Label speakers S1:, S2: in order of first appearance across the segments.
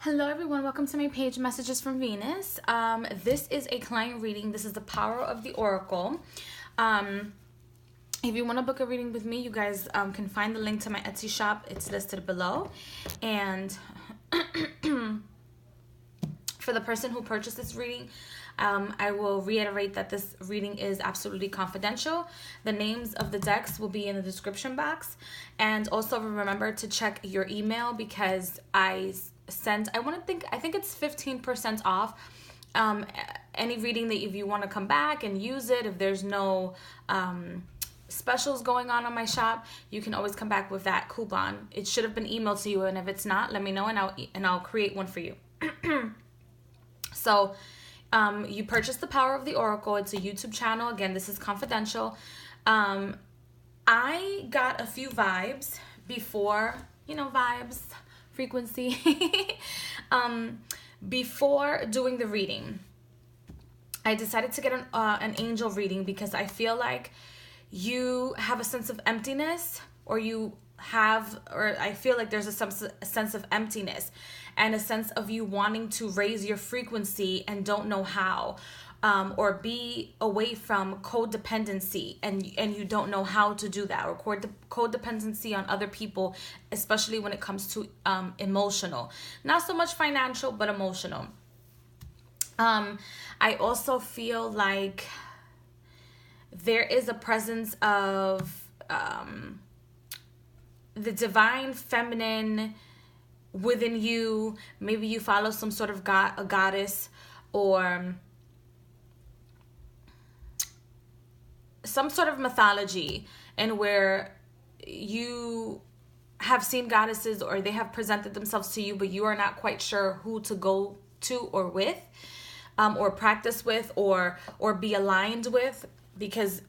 S1: Hello everyone, welcome to my page, Messages from Venus. This is a client reading. This is the power of the Oracle. If you want to book a reading with me, you guys can find the link to my Etsy shop. It's listed below. And for the person who purchased this reading, I will reiterate that this reading is absolutely confidential. The names of the decks will be in the description box. And also remember to check your email because I think it's 15% off any reading that if you want to come back and use it. If there's no specials going on my shop, you can always come back with that coupon. It should have been emailed to you, and if it's not, let me know and I'll create one for you. So you purchased the Power of the Oracle. It's a YouTube channel. Again, this is confidential. I got a few vibes before, vibes, frequency, before doing the reading. I decided to get an angel reading because I feel like you have a sense of emptiness, or I feel like there's a sense of emptiness and a sense of you wanting to raise your frequency and don't know how, or be away from codependency and you don't know how to do that, or codependency on other people, especially when it comes to emotional, not so much financial, but emotional. I also feel like there is a presence of the divine feminine within you. Maybe you follow some sort of a goddess, or some sort of mythology, and where you have seen goddesses or they have presented themselves to you, but you are not quite sure who to go to or with, or practice with, or be aligned with, because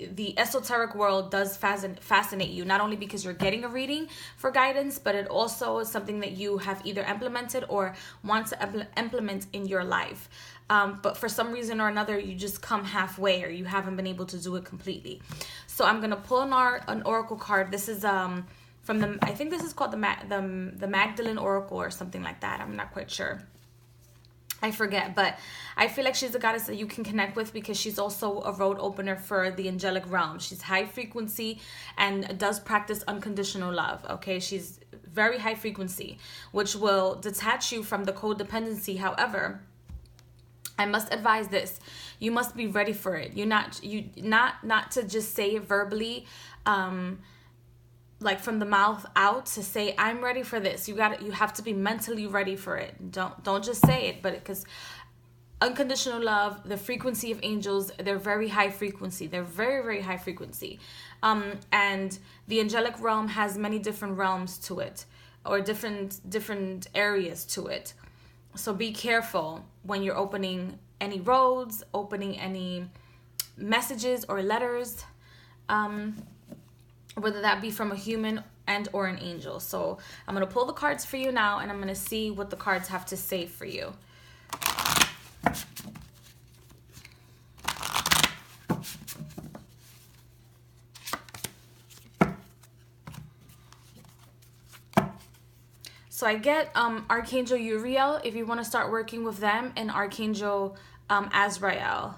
S1: the esoteric world does fascinate you, not only because you're getting a reading for guidance, but it also is something that you have either implemented or want to implement in your life. But for some reason or another, you just come halfway, or you haven't been able to do it completely. So I'm going to pull an oracle card. This is from I think this is called the Magdalene Oracle or something like that. I'm not quite sure. I forget, but I feel like she's a goddess that you can connect with because she's also a road opener for the angelic realm. She's high frequency and does practice unconditional love, okay? She's very high frequency, which will detach you from the codependency. However, I must advise this. You must be ready for it. Not to just say it verbally, like from the mouth out, to say I'm ready for this. You have to be mentally ready for it. Don't just say it, but because unconditional love, the frequency of angels, they're very high frequency. They're very, very high frequency. And the angelic realm has many different realms to it, or different areas to it. So be careful when you're opening any roads, opening any messages or letters, whether that be from a human and or an angel. So I'm going to pull the cards for you now, and I'm going to see what the cards have to say for you. So I get Archangel Uriel, if you want to start working with them, and Archangel Azrael.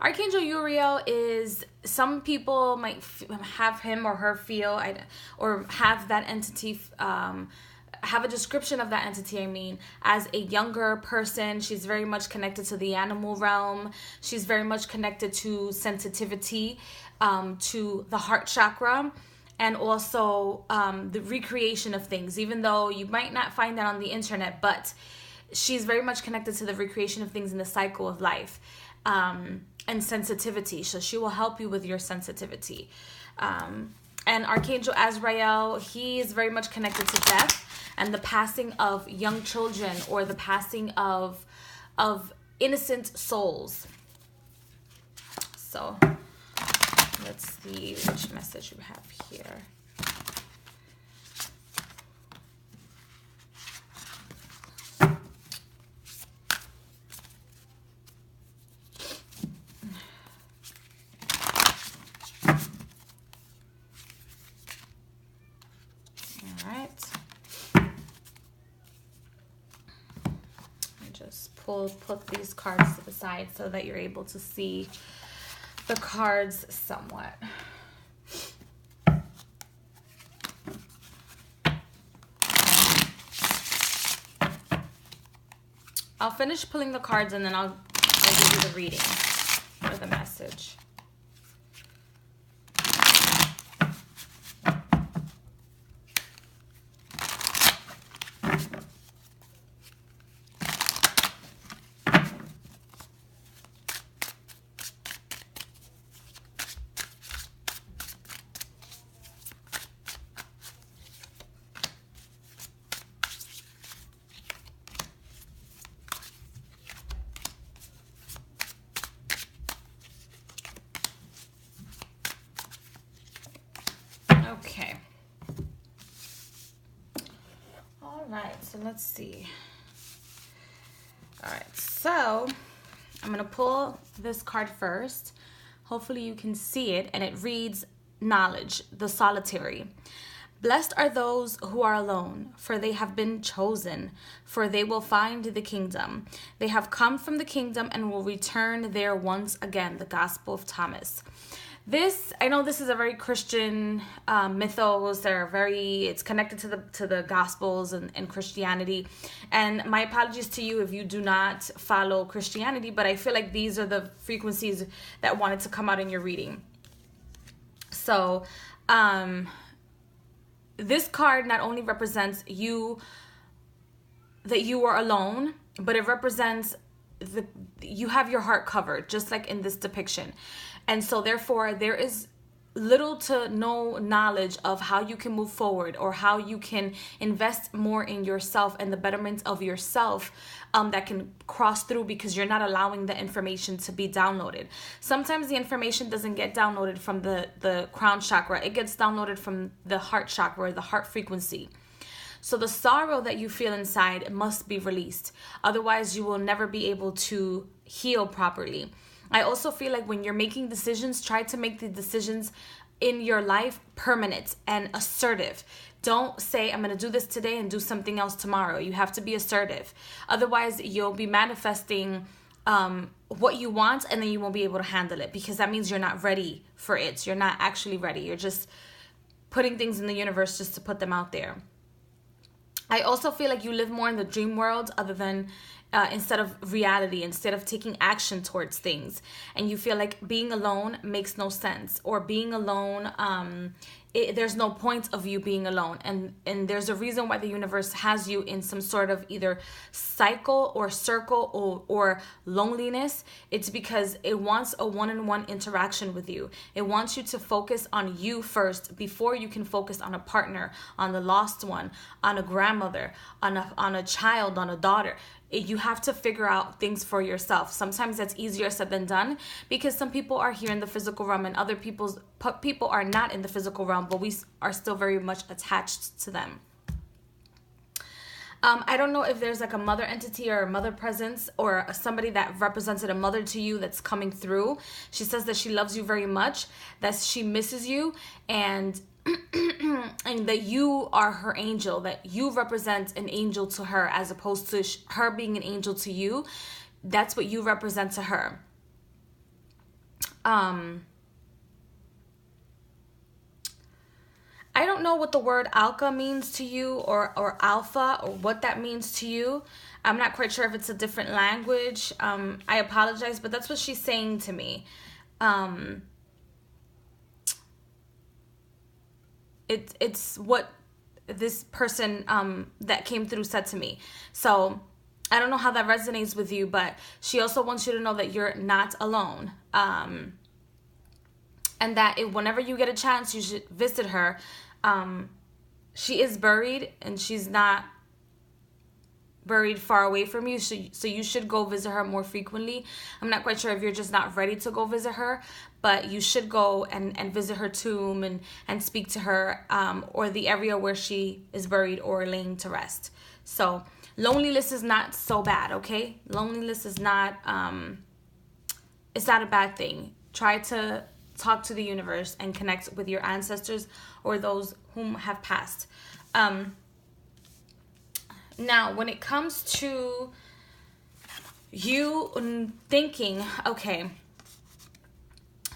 S1: Archangel Uriel is, some people might have him or her feel, or have that entity, have a description of that entity, as a younger person. She's very much connected to the animal realm. She's very much connected to sensitivity, to the heart chakra, and also the recreation of things, even though you might not find that on the internet, but she's very much connected to the recreation of things in the cycle of life, and sensitivity. So she will help you with your sensitivity. And Archangel Azrael, he is very much connected to death and the passing of young children, or the passing of innocent souls. So let's see which message we have here. All right. just put these cards to the side so that you're able to see the cards somewhat. I'll finish pulling the cards and then I'll give you the reading or the message. Okay. All right, so let's see. All right, so I'm going to pull this card first. Hopefully you can see it, and it reads knowledge, the solitary. Blessed are those who are alone, for they have been chosen, for they will find the kingdom. They have come from the kingdom and will return there once again. The Gospel of Thomas. This, I know this is a very Christian mythos. It's connected to the Gospels and Christianity. And my apologies to you if you do not follow Christianity, but I feel like these are the frequencies that wanted to come out in your reading. So, this card not only represents that you are alone, but it represents you have your heart covered, just like in this depiction. And so therefore there is little to no knowledge of how you can move forward or how you can invest more in yourself and the betterment of yourself that can cross through, because you're not allowing the information to be downloaded. Sometimes the information doesn't get downloaded from the crown chakra. It gets downloaded from the heart chakra, or the heart frequency. So the sorrow that you feel inside must be released. Otherwise, you will never be able to heal properly. I also feel like when you're making decisions, try to make the decisions in your life permanent and assertive. Don't say, I'm going to do this today and do something else tomorrow. You have to be assertive. Otherwise, you'll be manifesting what you want, and then you won't be able to handle it, because that means you're not ready for it. You're not actually ready. You're just putting things in the universe just to put them out there. I also feel like you live more in the dream world other than instead of reality, instead of taking action towards things. And you feel like being alone makes no sense, or being alone, there's no point of you being alone. And there's a reason why the universe has you in some sort of either cycle or circle or loneliness. It's because it wants a one-on-one interaction with you. It wants you to focus on you first before you can focus on a partner, on the lost one, on a grandmother, on a child, on a daughter. You have to figure out things for yourself. Sometimes that's easier said than done, because some people are here in the physical realm and other people are not in the physical realm, but we are still very much attached to them. I don't know if there's like a mother entity or a mother presence or somebody that represented a mother to you that's coming through. She says that she loves you very much, that she misses you, and that you are her angel, that you represent an angel to her as opposed to her being an angel to you. That's what you represent to her. I don't know what the word alka means to you, or alpha, or what that means to you. I'm not quite sure if it's a different language. I apologize, but that's what she's saying to me. It's what this person that came through said to me. So I don't know how that resonates with you, but she also wants you to know that you're not alone. And that whenever you get a chance, you should visit her. She is buried, and she's not buried far away from you, so you should go visit her more frequently. I'm not quite sure if you're just not ready to go visit her, but you should go and visit her tomb and speak to her, or the area where she is buried or laying to rest. So loneliness is not so bad, okay? Loneliness is not, it's not a bad thing. Try to talk to the universe and connect with your ancestors or those whom have passed. Now, when it comes to You thinking, okay,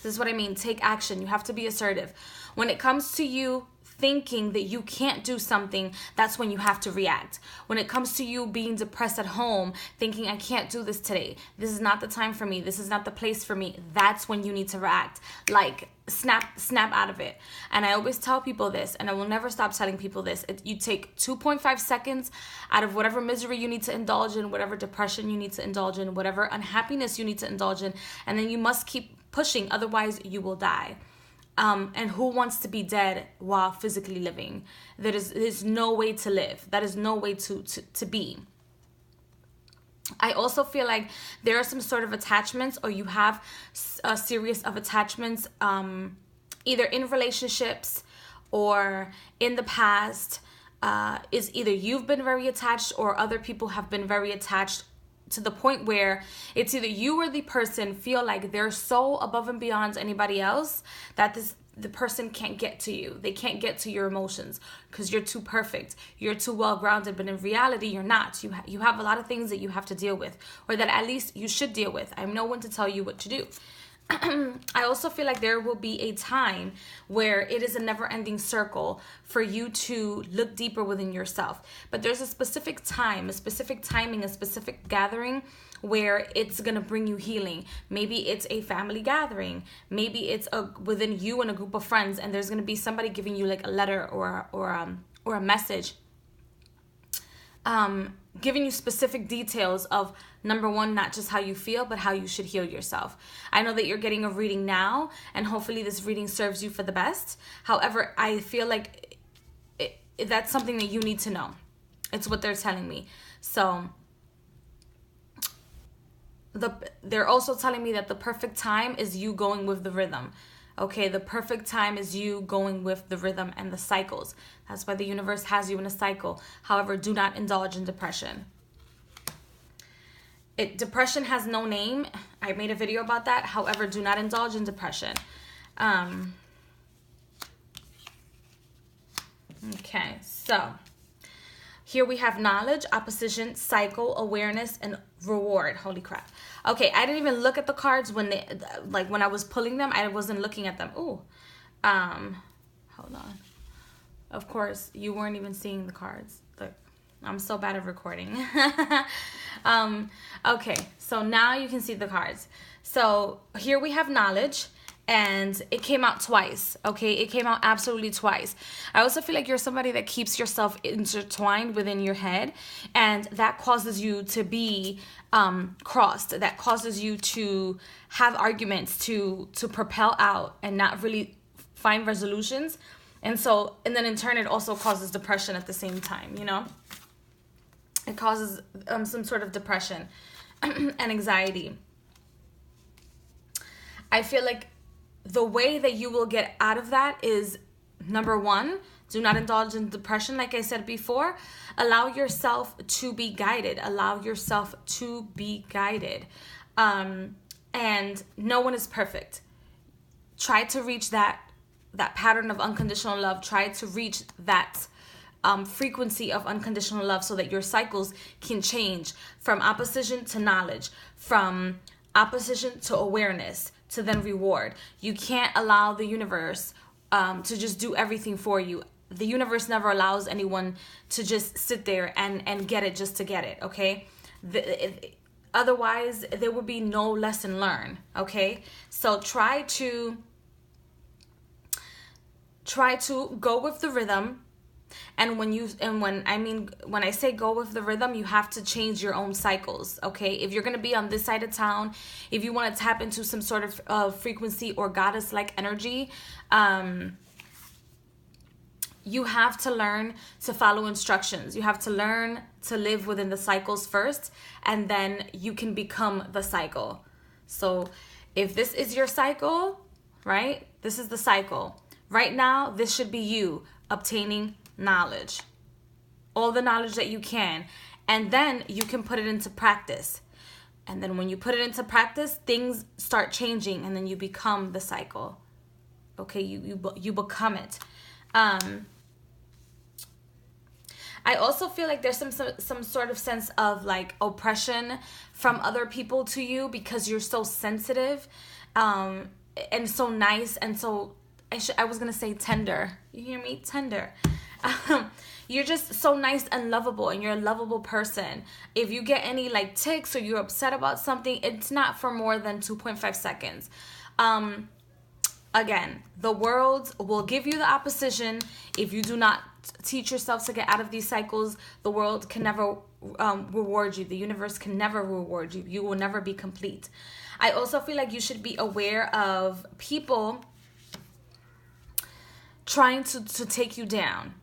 S1: this is what I mean. Take action. You have to be assertive. When it comes to you thinking that you can't do something, that's when you have to react. When it comes to you being depressed at home, thinking I can't do this today, this is not the time for me, this is not the place for me, that's when you need to react. Like snap out of it. And I always tell people this, and I will never stop telling people this. You take 2.5 seconds out of whatever misery you need to indulge in, whatever depression you need to indulge in, whatever unhappiness you need to indulge in, and then you must keep pushing, otherwise you will die. And who wants to be dead while physically living? There's no way to live. That is no way to be. I also feel like there are some sort of attachments, or you have a series of attachments, either in relationships or in the past. Is either you've been very attached or other people have been very attached, to the point where it's either you or the person feel like they're so above and beyond anybody else that the person can't get to you. They can't get to your emotions because you're too perfect. You're too well grounded, but in reality, you're not. You have a lot of things that you have to deal with, or that at least you should deal with. I'm no one to tell you what to do. I also feel like there will be a time where it is a never-ending circle for you to look deeper within yourself. But there's a specific time, a specific timing, a specific gathering where it's going to bring you healing. Maybe it's a family gathering. Maybe it's within you and a group of friends, and there's going to be somebody giving you like a letter or a message, giving you specific details of, number one, not just how you feel, but how you should heal yourself. I know that you're getting a reading now, and hopefully this reading serves you for the best. However, I feel like that's something that you need to know. It's what they're telling me. So they're also telling me that the perfect time is you going with the rhythm. Okay, the perfect time is you going with the rhythm and the cycles. That's why the universe has you in a cycle. However, do not indulge in depression. Depression has no name. I made a video about that. However, do not indulge in depression. Okay, so here we have knowledge, opposition, cycle, awareness, and reward. Holy crap. Okay, I didn't even look at the cards when I was pulling them. I wasn't looking at them. Ooh. Hold on. Of course, you weren't even seeing the cards. I'm so bad at recording. Okay, so now you can see the cards. So here we have knowledge, and it came out twice. Okay, it came out absolutely twice. I also feel like you're somebody that keeps yourself intertwined within your head, and that causes you to be crossed. That causes you to have arguments, to propel out and not really find resolutions. And then in turn, it also causes depression at the same time, you know? It causes some sort of depression and anxiety. I feel like the way that you will get out of that is, number one, do not indulge in depression. Like I said before, allow yourself to be guided. Allow yourself to be guided. And no one is perfect. Try to reach that pattern of unconditional love. Try to reach that frequency of unconditional love so that your cycles can change from opposition to knowledge, from opposition to awareness, to then reward. You can't allow the universe to just do everything for you. The universe never allows anyone to just sit there and get it just to get it, okay? Otherwise, there will be no lesson learned, okay? So try to go with the rhythm. And when I say go with the rhythm, you have to change your own cycles, okay? If you're going to be on this side of town, if you want to tap into some sort of frequency or goddess-like energy, you have to learn to follow instructions. You have to learn to live within the cycles first, and then you can become the cycle. So if this is your cycle, right? This is the cycle. Right now, this should be you obtaining knowledge, all the knowledge that you can, and then you can put it into practice. And then when you put it into practice, things start changing, and then you become the cycle. Okay, you become it. I also feel like there's some sort of sense of like oppression from other people to you because you're so sensitive, and so nice, and so I was gonna say tender. You hear me? Tender. You're just so nice and lovable, and you're a lovable person. If you get any like tics or you're upset about something, it's not for more than 2.5 seconds. Again, the world will give you the opposition. If you do not teach yourself to get out of these cycles, the world can never reward you. The universe can never reward you. You will never be complete. I also feel like you should be aware of people trying to take you down,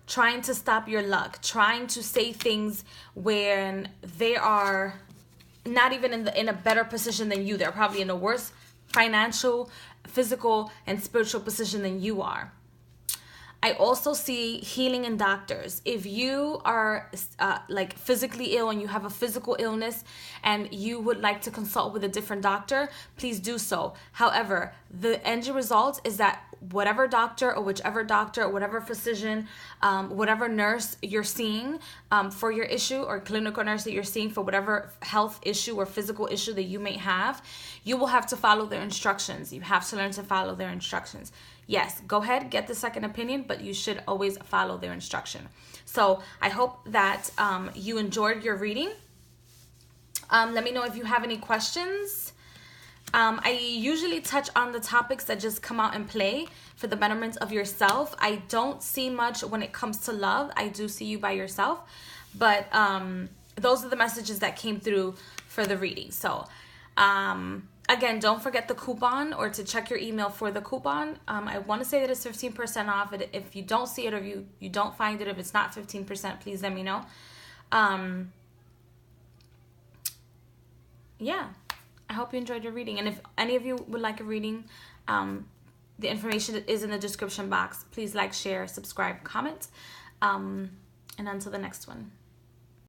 S1: trying to stop your luck, trying to say things when they are not even in a better position than you. They're probably in a worse financial, physical, and spiritual position than you are. I also see healing in doctors. If you are like physically ill and you have a physical illness and you would like to consult with a different doctor, please do so. However, the end result is that whatever doctor or whichever doctor or whatever physician, whatever nurse you're seeing for your issue, or clinical nurse that you're seeing for whatever health issue or physical issue that you may have, you will have to follow their instructions. You have to learn to follow their instructions. Yes, go ahead, get the second opinion, but you should always follow their instruction. So I hope that you enjoyed your reading. Let me know if you have any questions. I usually touch on the topics that just come out and play for the betterment of yourself. I don't see much when it comes to love. I do see you by yourself. But those are the messages that came through for the reading. So again, don't forget the coupon, or to check your email for the coupon. I want to say that it's 15% off. If you don't see it, or you don't find it, if it's not 15%, please let me know. Yeah, I hope you enjoyed your reading. And if any of you would like a reading, the information is in the description box. Please like, share, subscribe, comment. And until the next one.